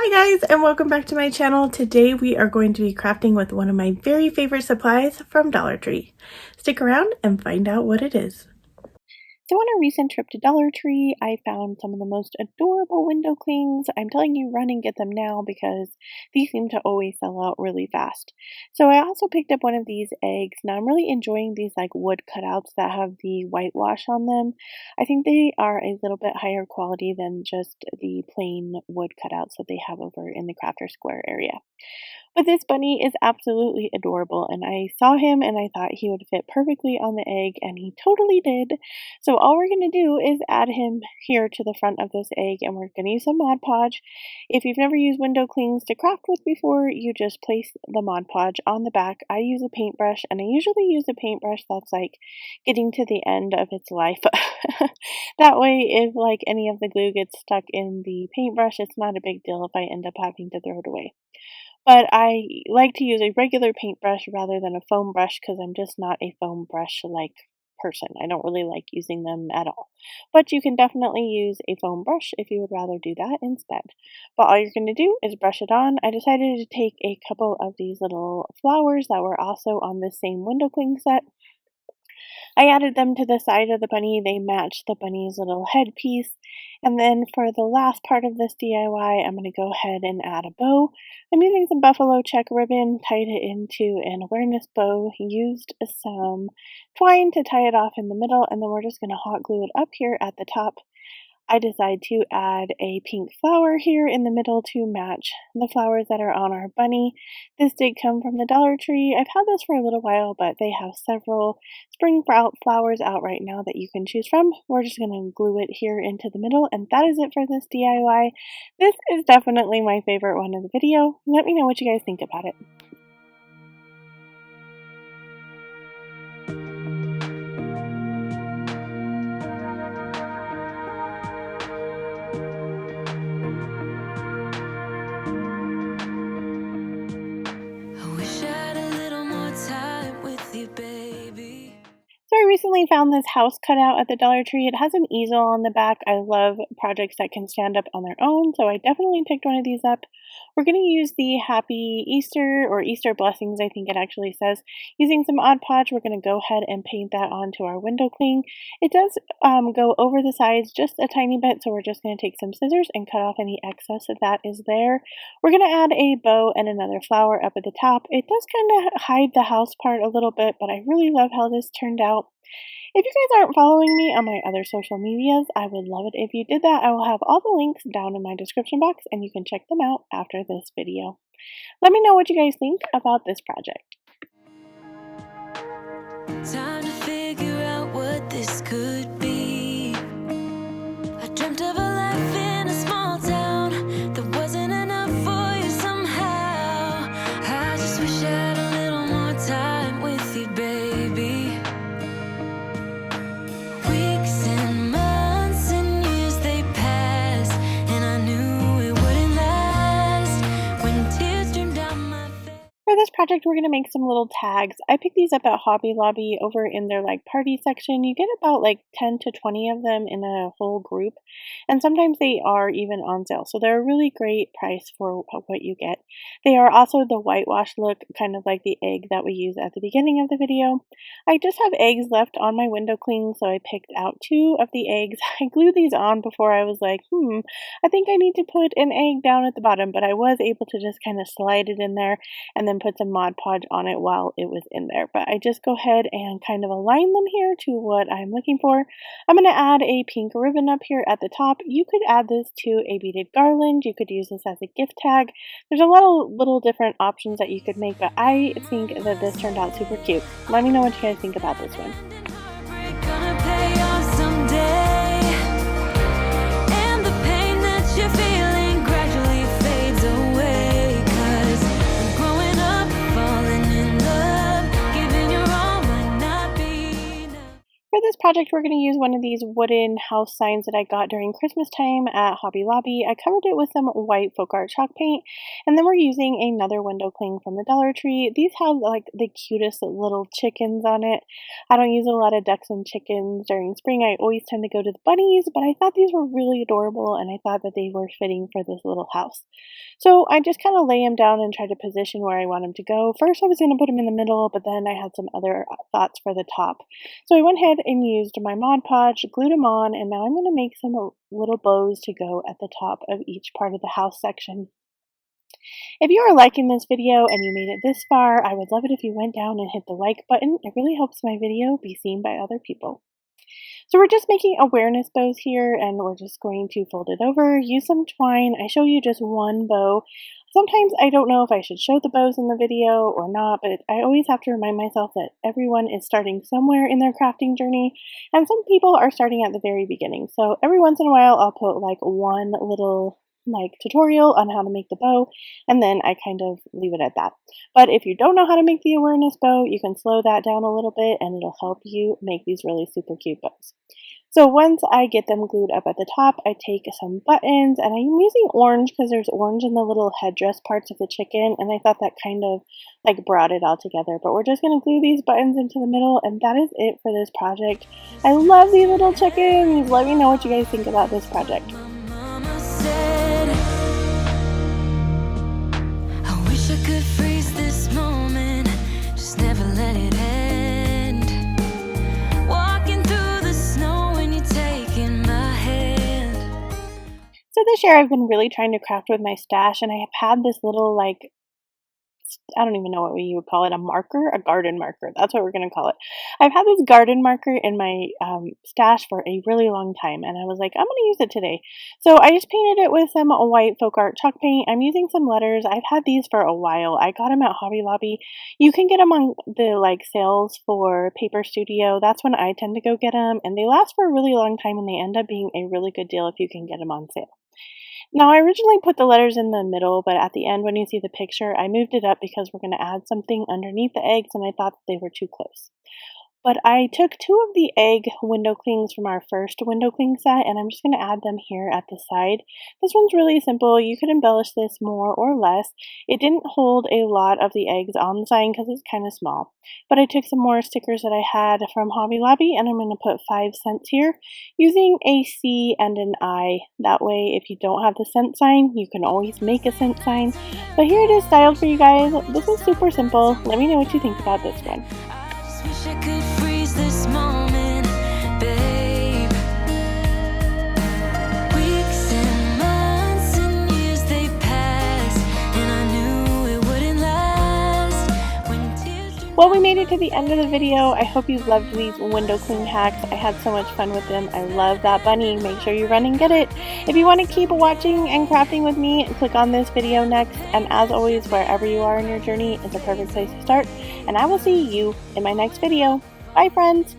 Hi guys, and welcome back to my channel. Today we are going to be crafting with one of my very favorite supplies from Dollar Tree. Stick around and find out what it is. So on a recent trip to Dollar Tree, I found some of the most adorable window clings. I'm telling you, run and get them now because these seem to always sell out really fast. So I also picked up one of these eggs. Now I'm really enjoying these like wood cutouts that have the whitewash on them. I think they are a little bit higher quality than just the plain wood cutouts that they have over in the Crafter Square area. But this bunny is absolutely adorable, and I saw him and I thought he would fit perfectly on the egg, and he totally did. So all we're going to do is add him here to the front of this egg, and we're going to use some Mod Podge. If you've never used window clings to craft with before, you just place the Mod Podge on the back. I use a paintbrush, and I usually use a paintbrush that's like getting to the end of its life. That way, if like any of the glue gets stuck in the paintbrush, it's not a big deal if I end up having to throw it away. But I like to use a regular paintbrush rather than a foam brush because I'm just not a foam brush like person. I don't really like using them at all. But you can definitely use a foam brush if you would rather do that instead. But all you're going to do is brush it on. I decided to take a couple of these little flowers that were also on the same window cling set. I added them to the side of the bunny. They match the bunny's little headpiece. And then for the last part of this DIY, I'm going to go ahead and add a bow. I'm using some buffalo check ribbon, tied it into an awareness bow, used some twine to tie it off in the middle, and then we're just going to hot glue it up here at the top. I decided to add a pink flower here in the middle to match the flowers that are on our bunny. This did come from the Dollar Tree. I've had this for a little while, but they have several spring flowers out right now that you can choose from. We're just going to glue it here into the middle, and that is it for this DIY. This is definitely my favorite one of the video. Let me know what you guys think about it. So I recently found this house cutout at the Dollar Tree. It has an easel on the back. I love projects that can stand up on their own, so I definitely picked one of these up. We're going to use the Happy Easter, or Easter Blessings, I think it actually says. Using some Mod Podge, we're going to go ahead and paint that onto our window cling. It does go over the sides just a tiny bit, so we're just going to take some scissors and cut off any excess that is there. We're going to add a bow and another flower up at the top. It does kind of hide the house part a little bit, but I really love how this turned out. If you guys aren't following me on my other social medias, I would love it if you did that. I will have all the links down in my description box, and you can check them out after this video. Let me know what you guys think about this project. Time to figure out what this could be. I dreamt of a life in a small town that wasn't enough for you somehow. I just wish I had a little more time with you, baby. For this project, we're going to make some little tags. I picked these up at Hobby Lobby over in their like party section. You get about like 10 to 20 of them in a whole group, and sometimes they are even on sale. So they're a really great price for what you get. They are also the whitewash look, kind of like the egg that we used at the beginning of the video. I just have eggs left on my window cling, so I picked out 2 of the eggs. I glued these on before I was like, I think I need to put an egg down at the bottom, but I was able to just kind of slide it in there and then put some Mod Podge on it while it was in there. But I just go ahead and kind of align them here to what I'm looking for. I'm going to add a pink ribbon up here at the top. You could add this to a beaded garland. You could use this as a gift tag. There's a lot of little different options that you could make, but I think that this turned out super cute. Let me know what you guys think about this one. For this project, we're going to use one of these wooden house signs that I got during Christmas time at Hobby Lobby. I covered it with some white folk art chalk paint, and then we're using another window cling from the Dollar Tree. These have like the cutest little chickens on it. I don't use a lot of ducks and chickens during spring. I always tend to go to the bunnies, but I thought these were really adorable, and I thought that they were fitting for this little house. So I just kind of lay them down and try to position where I want them to go. First, I was going to put them in the middle, but then I had some other thoughts for the top. So I went ahead and used my Mod Podge, glued them on, and now I'm going to make some little bows to go at the top of each part of the house section. If you are liking this video and you made it this far, I would love it if you went down and hit the like button. It really helps my video be seen by other people. So we're just making awareness bows here, and we're just going to fold it over, use some twine. I show you just one bow. Sometimes I don't know if I should show the bows in the video or not, but I always have to remind myself that everyone is starting somewhere in their crafting journey, and some people are starting at the very beginning. So every once in a while I'll put like one little tutorial on how to make the bow, and then I kind of leave it at that. But if you don't know how to make the awareness bow, you can slow that down a little bit and it'll help you make these really super cute bows. So once I get them glued up at the top, I take some buttons, and I'm using orange because there's orange in the little headdress parts of the chicken, and I thought that kind of brought it all together. But we're just going to glue these buttons into the middle, and that is it for this project. I love these little chickens. Let me know what you guys think about this project. So this year I've been really trying to craft with my stash, and I have had this little I don't even know what you would call it, a marker, a garden marker. That's what we're going to call it. I've had this garden marker in my stash for a really long time, and I was like, I'm going to use it today. So I just painted it with some white folk art chalk paint. I'm using some letters. I've had these for a while. I got them at Hobby Lobby. You can get them on the sales for Paper Studio. That's when I tend to go get them, and they last for a really long time, and they end up being a really good deal if you can get them on sale. Now, I originally put the letters in the middle, but at the end when you see the picture, I moved it up because we're going to add something underneath the eggs, and I thought that they were too close. But I took 2 of the egg window clings from our first window cling set, and I'm just going to add them here at the side. This one's really simple. You could embellish this more or less. It didn't hold a lot of the eggs on the sign because it's kind of small. But I took some more stickers that I had from Hobby Lobby, and I'm going to put 5 cents here using a C and an I. That way, if you don't have the cent sign, you can always make a cent sign. But here it is styled for you guys. This is super simple. Let me know what you think about this one. Wish I could freeze this moment, babe. Weeks and months and years they passed, and I knew it wouldn't last. When tears... Well, we made it to the end of the video. I hope you loved these window cling hacks. I had so much fun with them. I love that bunny. Make sure you run and get it. If you want to keep watching and crafting with me, click on this video next. And as always, wherever you are in your journey is a perfect place to start. And I will see you in my next video. Bye, friends!